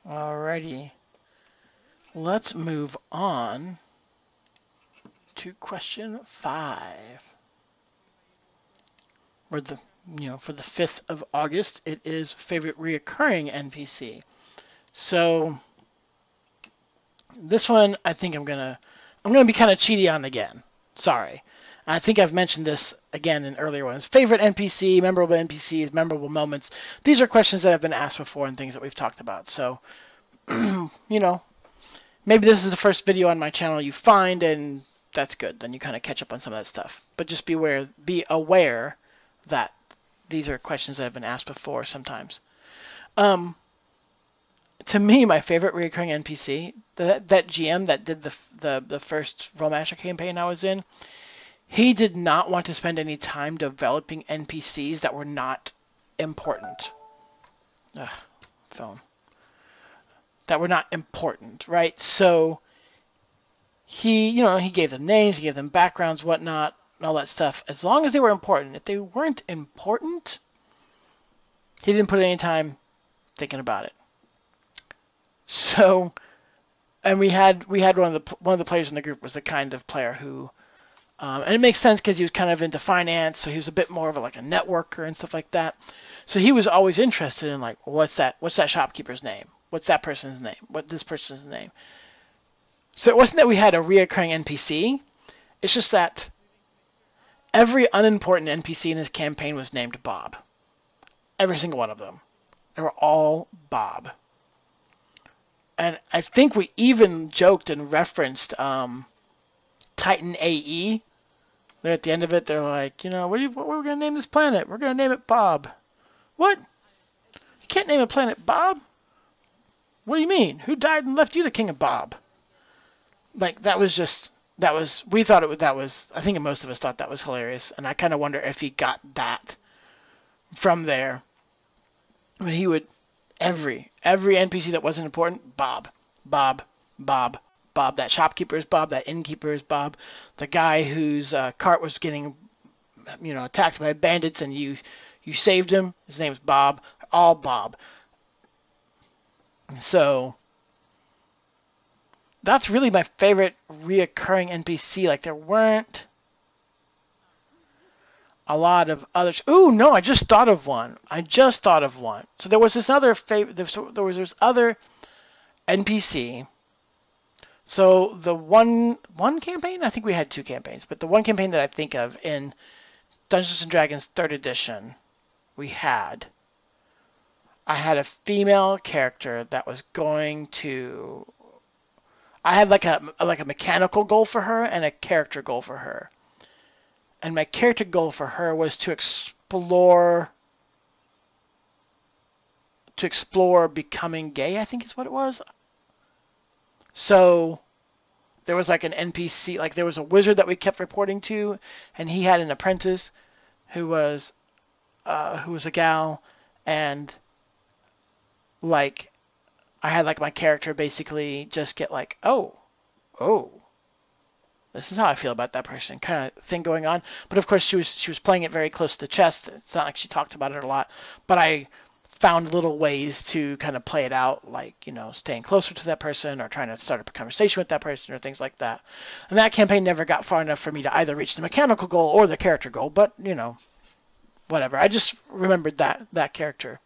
Alrighty. Let's move on to question 5. For the for the 5th of August, it is favorite reoccurring NPC. So this one I think I'm gonna be kind of cheaty on again. Sorry. I think I've mentioned this again in earlier ones. Favorite NPC, memorable NPCs, memorable moments. These are questions that have been asked before and things that we've talked about. So, maybe this is the first video on my channel you find, and that's good. Then you kind of catch up on some of that stuff. But just be aware that these are questions that have been asked before sometimes. To me, my favorite recurring NPC, that GM that did the first Rollmaster campaign I was in, he did not want to spend any time developing NPCs that were not important. Phone. That were not important, right? So he gave them names, he gave them backgrounds, whatnot, all that stuff. As long as they were important. If they weren't important, he didn't put any time thinking about it. So, and we had one of the players in the group was the kind of player who, and it makes sense because he was kind of into finance, so he was a bit more of a networker and stuff like that. So he was always interested in what's that shopkeeper's name? What's that person's name? What's this person's name? So it wasn't that we had a reoccurring NPC. It's just that every unimportant NPC in his campaign was named Bob. Every single one of them. They were all Bob. And I think we even joked and referenced Titan AE. They're at the end of it, they're like, what are we going to name this planet? We're going to name it Bob. What? You can't name a planet Bob? What do you mean? Who died and left you the king of Bob? We thought I think most of us thought that was hilarious. And I kind of wonder if he got that from there. I mean, he would, every NPC that wasn't important, Bob, Bob, Bob, Bob. That shopkeeper is Bob. That innkeeper is Bob. The guy whose cart was getting, attacked by bandits and you saved him. His name's Bob. All Bob. So that's really my favorite reoccurring NPC. There weren't a lot of others. Ooh, no, I just thought of one. So there was this other this other NPC. So the one campaign, I think we had 2 campaigns, but the one campaign that I think of in Dungeons and Dragons 3rd edition, I had a female character that was going to. I had a mechanical goal for her and a character goal for her. And my character goal for her was to explore becoming gay, I think is what it was. So there was an NPC, there was a wizard that we kept reporting to, and he had an apprentice who was a gal, and I had my character basically just get oh, this is how I feel about that person kind of thing going on. But of course she was playing it very close to the chest. It's not like she talked about it a lot, but I found little ways to kind of play it out, staying closer to that person or trying to start up a conversation with that person or things like that. And that campaign never got far enough for me to either reach the mechanical goal or the character goal, but whatever. I just remembered that character.